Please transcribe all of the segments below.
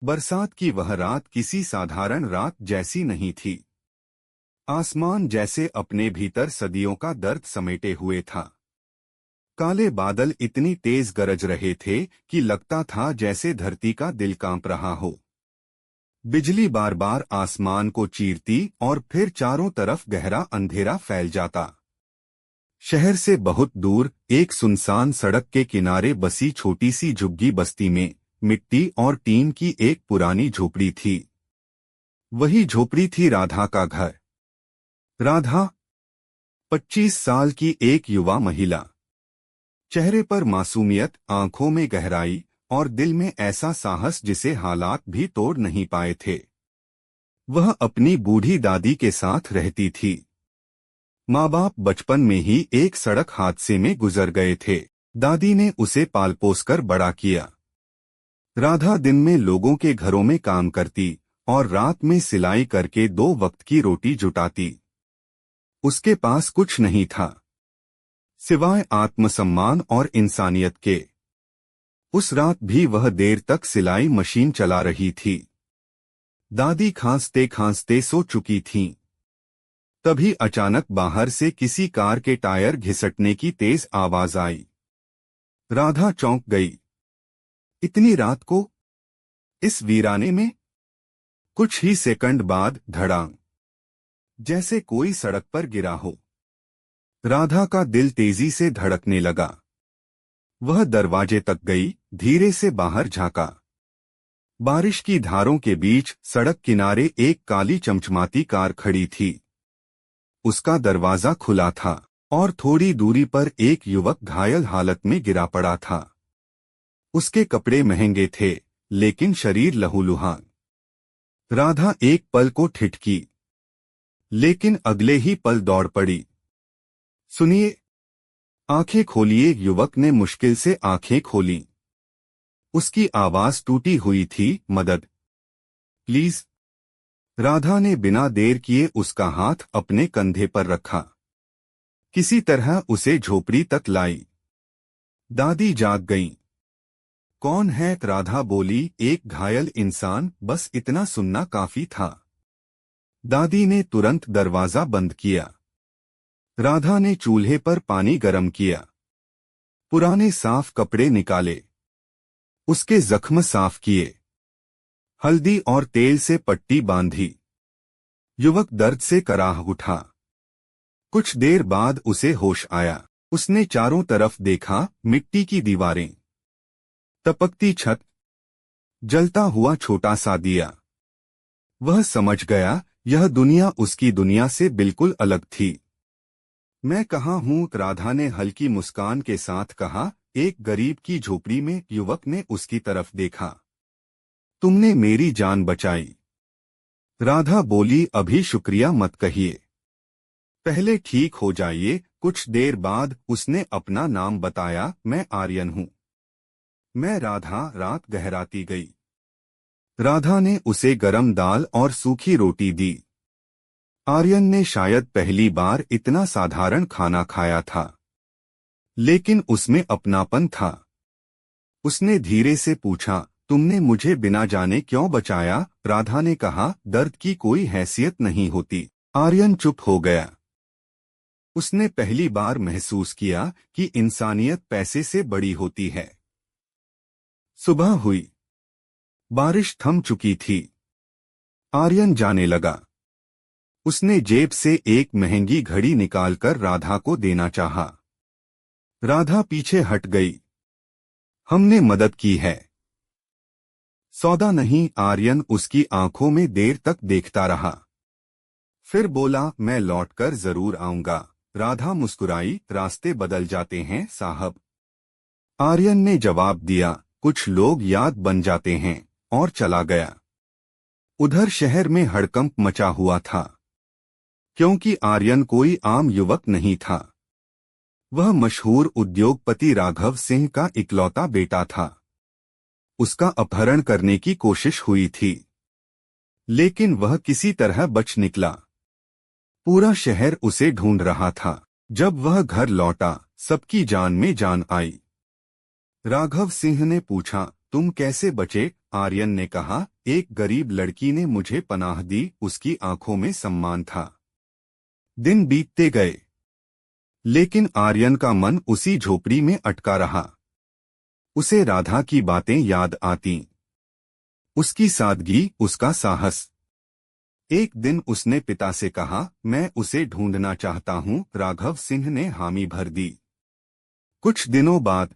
बरसात की वह रात किसी साधारण रात जैसी नहीं थी। आसमान जैसे अपने भीतर सदियों का दर्द समेटे हुए था। काले बादल इतनी तेज गरज रहे थे कि लगता था जैसे धरती का दिल कांप रहा हो। बिजली बार बार आसमान को चीरती और फिर चारों तरफ गहरा अंधेरा फैल जाता। शहर से बहुत दूर एक सुनसान सड़क के किनारे बसी छोटी सी झुग्गी बस्ती में मिट्टी और टीन की एक पुरानी झोपड़ी थी। वही झोपड़ी थी राधा का घर। राधा 25 साल की एक युवा महिला। चेहरे पर मासूमियत, आंखों में गहराई और दिल में ऐसा साहस जिसे हालात भी तोड़ नहीं पाए थे। वह अपनी बूढ़ी दादी के साथ रहती थी। माँ बाप बचपन में ही एक सड़क हादसे में गुजर गए थे। दादी ने उसे पाल पोस कर बड़ा किया। राधा दिन में लोगों के घरों में काम करती और रात में सिलाई करके 2 वक्त की रोटी जुटाती। उसके पास कुछ नहीं था सिवाय आत्मसम्मान और इंसानियत के। उस रात भी वह देर तक सिलाई मशीन चला रही थी। दादी खांसते खांसते सो चुकी थीं। तभी अचानक बाहर से किसी कार के टायर घिसटने की तेज आवाज आई। राधा चौंक गई। इतनी रात को इस वीराने में? कुछ ही सेकंड बाद धड़ाम, जैसे कोई सड़क पर गिरा हो। राधा का दिल तेजी से धड़कने लगा। वह दरवाजे तक गई, धीरे से बाहर झांका। बारिश की धारों के बीच सड़क किनारे एक काली चमचमाती कार खड़ी थी। उसका दरवाजा खुला था और थोड़ी दूरी पर एक युवक घायल हालत में गिरा पड़ा था। उसके कपड़े महंगे थे लेकिन शरीर लहूलुहान। राधा एक पल को ठिठकी, लेकिन अगले ही पल दौड़ पड़ी। सुनिए, आंखें खोलिए। युवक ने मुश्किल से आंखें खोलीं। उसकी आवाज टूटी हुई थी, मदद प्लीज। राधा ने बिना देर किए उसका हाथ अपने कंधे पर रखा। किसी तरह उसे झोपड़ी तक लाई। दादी जाग गईं। कौन है? राधा बोली, एक घायल इंसान, बस इतना सुनना काफी था। दादी ने तुरंत दरवाजा बंद किया। राधा ने चूल्हे पर पानी गर्म किया। पुराने साफ कपड़े निकाले। उसके जख्म साफ किए। हल्दी और तेल से पट्टी बांधी। युवक दर्द से कराह उठा। कुछ देर बाद उसे होश आया। उसने चारों तरफ देखा, मिट्टी की दीवारें, टपकती छत, जलता हुआ छोटा सा दिया। वह समझ गया, यह दुनिया उसकी दुनिया से बिल्कुल अलग थी। मैं कहाँ हूँ? राधा ने हल्की मुस्कान के साथ कहा। एक गरीब की झोपड़ी में। युवक ने उसकी तरफ देखा। तुमने मेरी जान बचाई। राधा बोली, अभी शुक्रिया मत कहिए, पहले ठीक हो जाइए। कुछ देर बाद उसने अपना नाम बताया, मैं आर्यन हूँ। मैं राधा। रात गहराती गई। राधा ने उसे गरम दाल और सूखी रोटी दी। आर्यन ने शायद पहली बार इतना साधारण खाना खाया था, लेकिन उसमें अपनापन था। उसने धीरे से पूछा, तुमने मुझे बिना जाने क्यों बचाया? राधा ने कहा, दर्द की कोई हैसियत नहीं होती। आर्यन चुप हो गया। उसने पहली बार महसूस किया कि इंसानियत पैसे से बड़ी होती है। सुबह हुई। बारिश थम चुकी थी। आर्यन जाने लगा। उसने जेब से एक महंगी घड़ी निकालकर राधा को देना चाहा। राधा पीछे हट गई। हमने मदद की है, सौदा नहीं। आर्यन उसकी आंखों में देर तक देखता रहा। फिर बोला, मैं लौटकर जरूर आऊंगा। राधा मुस्कुराई, रास्ते बदल जाते हैं साहब। आर्यन ने जवाब दिया, कुछ लोग याद बन जाते हैं, और चला गया। उधर शहर में हड़कंप मचा हुआ था, क्योंकि आर्यन कोई आम युवक नहीं था। वह मशहूर उद्योगपति राघव सिंह का इकलौता बेटा था। उसका अपहरण करने की कोशिश हुई थी, लेकिन वह किसी तरह बच निकला। पूरा शहर उसे ढूंढ रहा था। जब वह घर लौटा, सबकी जान में जान आई। राघव सिंह ने पूछा, तुम कैसे बचे? आर्यन ने कहा, एक गरीब लड़की ने मुझे पनाह दी, उसकी आंखों में सम्मान था। दिन बीतते गए, लेकिन आर्यन का मन उसी झोपड़ी में अटका रहा। उसे राधा की बातें याद आतीं, उसकी सादगी, उसका साहस। एक दिन उसने पिता से कहा, मैं उसे ढूंढना चाहता हूं। राघव सिंह ने हामी भर दी। कुछ दिनों बाद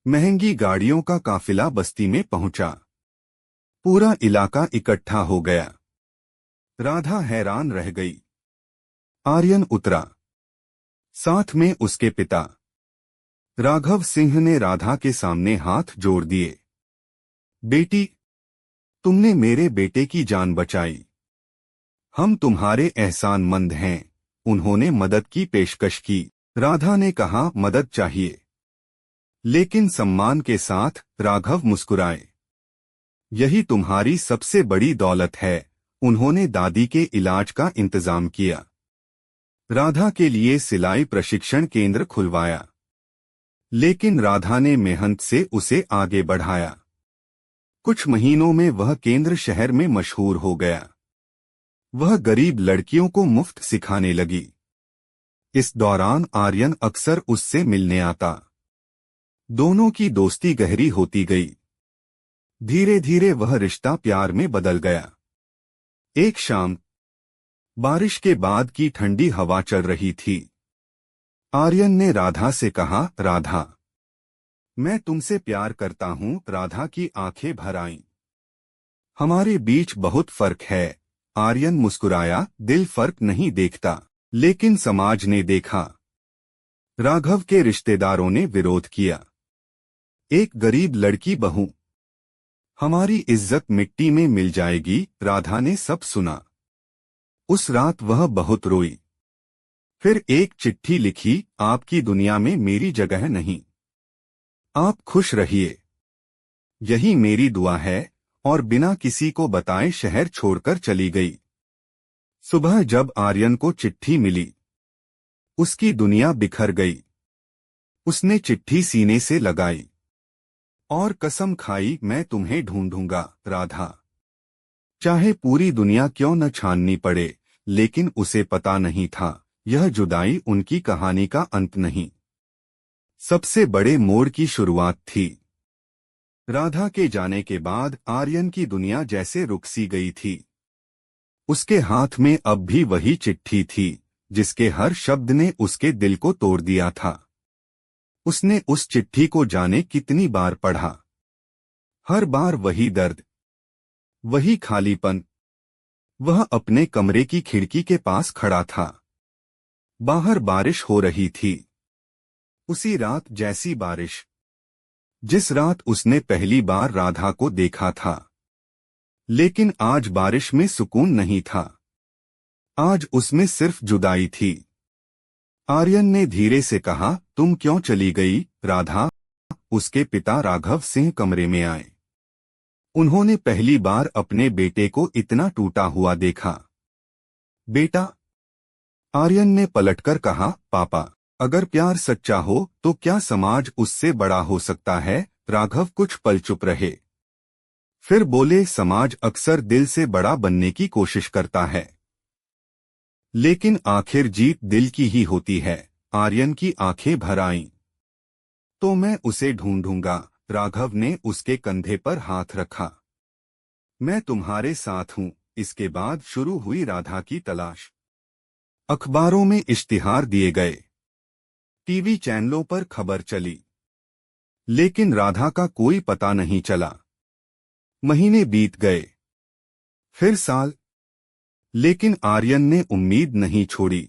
महंगी गाड़ियों का काफिला बस्ती में पहुंचा। पूरा इलाका इकट्ठा हो गया। राधा हैरान रह गई। आर्यन उतरा, साथ में उसके पिता। राघव सिंह ने राधा के सामने हाथ जोड़ दिए। बेटी, तुमने मेरे बेटे की जान बचाई। हम तुम्हारे एहसानमंद हैं। उन्होंने मदद की पेशकश की। राधा ने कहा, मदद चाहिए, लेकिन सम्मान के साथ। राघव मुस्कुराए। यही तुम्हारी सबसे बड़ी दौलत है। उन्होंने दादी के इलाज का इंतजाम किया। राधा के लिए सिलाई प्रशिक्षण केंद्र खुलवाया, लेकिन राधा ने मेहनत से उसे आगे बढ़ाया। कुछ महीनों में वह केंद्र शहर में मशहूर हो गया। वह गरीब लड़कियों को मुफ्त सिखाने लगी। इस दौरान आर्यन अक्सर उससे मिलने आता। दोनों की दोस्ती गहरी होती गई। धीरे धीरे वह रिश्ता प्यार में बदल गया। एक शाम, बारिश के बाद की ठंडी हवा चल रही थी। आर्यन ने राधा से कहा, राधा, मैं तुमसे प्यार करता हूं। राधा की आंखें भर आईं। हमारे बीच बहुत फर्क है। आर्यन मुस्कुराया, दिल फर्क नहीं देखता, लेकिन समाज ने देखा। राघव के रिश्तेदारों ने विरोध किया। एक गरीब लड़की बहू, हमारी इज्जत मिट्टी में मिल जाएगी। राधा ने सब सुना। उस रात वह बहुत रोई। फिर एक चिट्ठी लिखी, आपकी दुनिया में मेरी जगह नहीं। आप खुश रहिए, यही मेरी दुआ है। और बिना किसी को बताए शहर छोड़कर चली गई। सुबह जब आर्यन को चिट्ठी मिली, उसकी दुनिया बिखर गई। उसने चिट्ठी सीने से लगाई और कसम खाई, मैं तुम्हें ढूंढूंगा राधा, चाहे पूरी दुनिया क्यों न छाननी पड़े। लेकिन उसे पता नहीं था, यह जुदाई उनकी कहानी का अंत नहीं, सबसे बड़े मोड़ की शुरुआत थी। राधा के जाने के बाद आर्यन की दुनिया जैसे रुक सी गई थी। उसके हाथ में अब भी वही चिट्ठी थी, जिसके हर शब्द ने उसके दिल को तोड़ दिया था। उसने उस चिट्ठी को जाने कितनी बार पढ़ा। हर बार वही दर्द, वही खालीपन। वह अपने कमरे की खिड़की के पास खड़ा था। बाहर बारिश हो रही थी, उसी रात जैसी बारिश जिस रात उसने पहली बार राधा को देखा था। लेकिन आज बारिश में सुकून नहीं था, आज उसमें सिर्फ जुदाई थी। आर्यन ने धीरे से कहा, तुम क्यों चली गई राधा? उसके पिता राघव सिंह कमरे में आए। उन्होंने पहली बार अपने बेटे को इतना टूटा हुआ देखा। बेटा, आर्यन ने पलटकर कहा, पापा, अगर प्यार सच्चा हो तो क्या समाज उससे बड़ा हो सकता है? राघव कुछ पल चुप रहे, फिर बोले, समाज अक्सर दिल से बड़ा बनने की कोशिश करता है, लेकिन आखिर जीत दिल की ही होती है। आर्यन की आंखें भर आईं। तो मैं उसे ढूंढूंगा। राघव ने उसके कंधे पर हाथ रखा। मैं तुम्हारे साथ हूं। इसके बाद शुरू हुई राधा की तलाश। अखबारों में इश्तिहार दिए गए, टीवी चैनलों पर खबर चली, लेकिन राधा का कोई पता नहीं चला। महीने बीत गए, फिर साल, लेकिन आर्यन ने उम्मीद नहीं छोड़ी।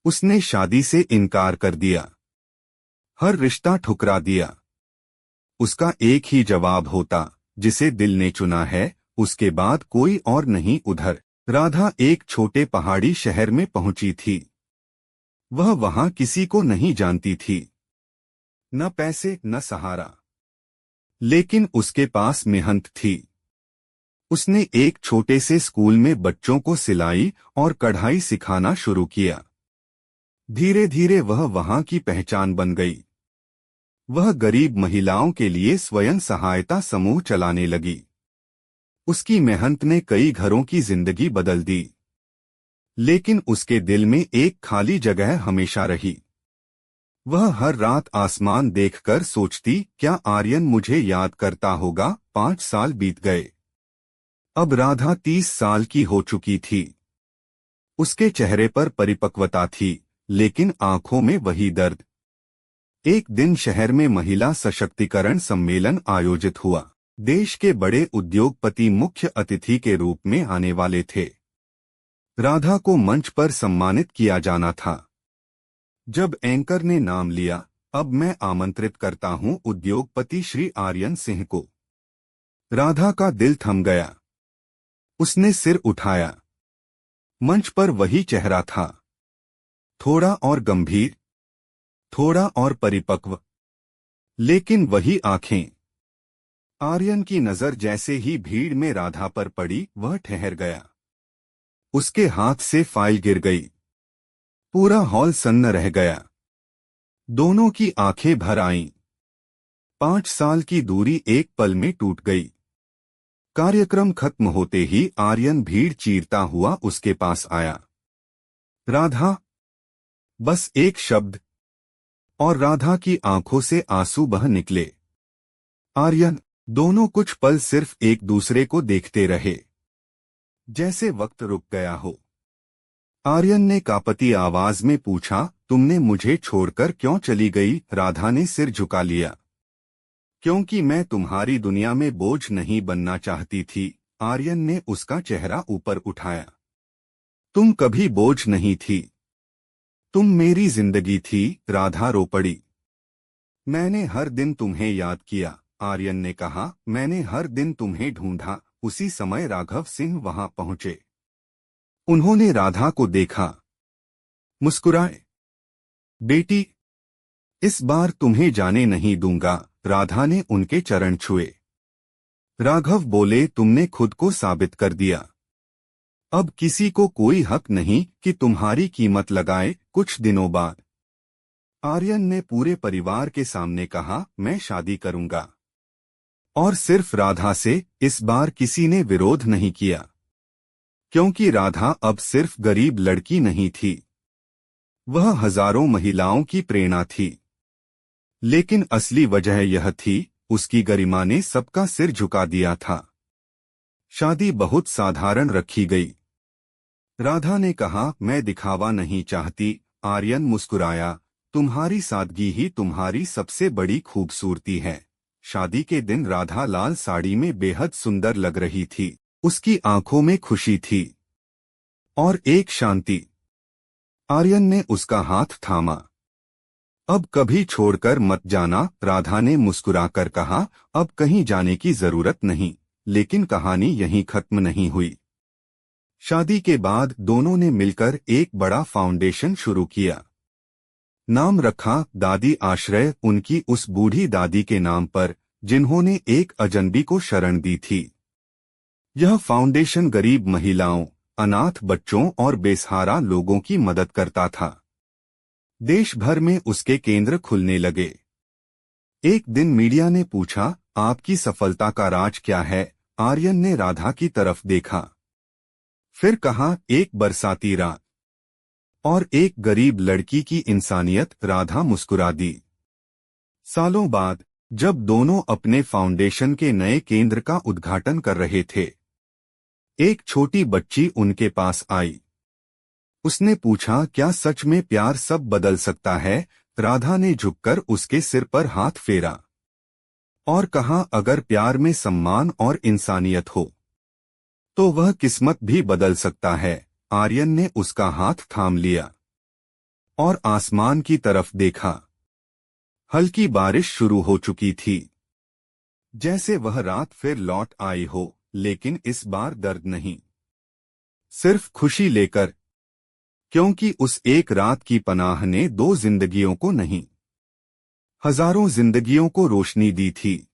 उसने शादी से इनकार कर दिया, हर रिश्ता ठुकरा दिया। उसका एक ही जवाब होता, जिसे दिल ने चुना है, उसके बाद कोई और नहीं। उधर राधा एक छोटे पहाड़ी शहर में पहुंची थी। वह वहां किसी को नहीं जानती थी, न पैसे न सहारा, लेकिन उसके पास मेहनत थी। उसने एक छोटे से स्कूल में बच्चों को सिलाई और कढ़ाई सिखाना शुरू किया। धीरे धीरे वह वहां की पहचान बन गई। वह गरीब महिलाओं के लिए स्वयं सहायता समूह चलाने लगी। उसकी मेहनत ने कई घरों की जिंदगी बदल दी, लेकिन उसके दिल में एक खाली जगह हमेशा रही। वह हर रात आसमान देखकर सोचती, क्या आर्यन मुझे याद करता होगा। 5 साल बीत गए। अब राधा 30 साल की हो चुकी थी। उसके चेहरे पर परिपक्वता थी, लेकिन आंखों में वही दर्द। एक दिन शहर में महिला सशक्तिकरण सम्मेलन आयोजित हुआ। देश के बड़े उद्योगपति मुख्य अतिथि के रूप में आने वाले थे। राधा को मंच पर सम्मानित किया जाना था। जब एंकर ने नाम लिया, अब मैं आमंत्रित करता हूं उद्योगपति श्री आर्यन सिंह को। राधा का दिल थम गया। उसने सिर उठाया। मंच पर वही चेहरा था, थोड़ा और गंभीर, थोड़ा और परिपक्व, लेकिन वही आंखें। आर्यन की नजर जैसे ही भीड़ में राधा पर पड़ी, वह ठहर गया। उसके हाथ से फाइल गिर गई। पूरा हॉल सन्न रह गया। दोनों की आंखें भर आईं। 5 साल की दूरी एक पल में टूट गई। कार्यक्रम खत्म होते ही आर्यन भीड़ चीरता हुआ उसके पास आया। राधा, बस एक शब्द, और राधा की आंखों से आंसू बह निकले। आर्यन, दोनों कुछ पल सिर्फ एक दूसरे को देखते रहे, जैसे वक्त रुक गया हो। आर्यन ने कांपती आवाज में पूछा, तुमने मुझे छोड़कर क्यों चली गई। राधा ने सिर झुका लिया। क्योंकि मैं तुम्हारी दुनिया में बोझ नहीं बनना चाहती थी। आर्यन ने उसका चेहरा ऊपर उठाया। तुम कभी बोझ नहीं थी, तुम मेरी जिंदगी थी। राधा रो पड़ी। मैंने हर दिन तुम्हें याद किया, आर्यन ने कहा। मैंने हर दिन तुम्हें ढूंढा। उसी समय राघव सिंह वहां पहुंचे। उन्होंने राधा को देखा, मुस्कुराए। बेटी, इस बार तुम्हें जाने नहीं दूंगा। राधा ने उनके चरण छुए। राघव बोले, तुमने खुद को साबित कर दिया। अब किसी को कोई हक नहीं कि तुम्हारी कीमत लगाए। कुछ दिनों बाद आर्यन ने पूरे परिवार के सामने कहा, मैं शादी करूंगा। और सिर्फ राधा से। इस बार किसी ने विरोध नहीं किया, क्योंकि राधा अब सिर्फ गरीब लड़की नहीं थी, वह हजारों महिलाओं की प्रेरणा थी। लेकिन असली वजह यह थी, उसकी गरिमा ने सबका सिर झुका दिया था। शादी बहुत साधारण रखी गई। राधा ने कहा, मैं दिखावा नहीं चाहती। आर्यन मुस्कुराया, तुम्हारी सादगी ही तुम्हारी सबसे बड़ी खूबसूरती है। शादी के दिन राधा लाल साड़ी में बेहद सुंदर लग रही थी। उसकी आंखों में खुशी थी और एक शांति। आर्यन ने उसका हाथ थामा। अब कभी छोड़कर मत जाना। राधा ने मुस्कुराकर कहा, अब कहीं जाने की जरूरत नहीं। लेकिन कहानी यहीं खत्म नहीं हुई। शादी के बाद दोनों ने मिलकर एक बड़ा फाउंडेशन शुरू किया। नाम रखा दादी आश्रय, उनकी उस बूढ़ी दादी के नाम पर जिन्होंने एक अजनबी को शरण दी थी। यह फाउंडेशन गरीब महिलाओं, अनाथ बच्चों और बेसहारा लोगों की मदद करता था। देश भर में उसके केंद्र खुलने लगे। एक दिन मीडिया ने पूछा, आपकी सफलता का राज क्या है। आर्यन ने राधा की तरफ देखा, फिर कहा, एक बरसाती रात और एक गरीब लड़की की इंसानियत। राधा मुस्कुरा दी। सालों बाद जब दोनों अपने फाउंडेशन के नए केंद्र का उद्घाटन कर रहे थे, एक छोटी बच्ची उनके पास आई। उसने पूछा, क्या सच में प्यार सब बदल सकता है। राधा ने झुककर उसके सिर पर हाथ फेरा और कहा, अगर प्यार में सम्मान और इंसानियत हो तो वह किस्मत भी बदल सकता है। आर्यन ने उसका हाथ थाम लिया और आसमान की तरफ देखा। हल्की बारिश शुरू हो चुकी थी, जैसे वह रात फिर लौट आई हो, लेकिन इस बार दर्द नहीं, सिर्फ खुशी लेकर। क्योंकि उस एक रात की पनाह ने 2 जिंदगियों को नहीं, हजारों जिंदगियों को रोशनी दी थी।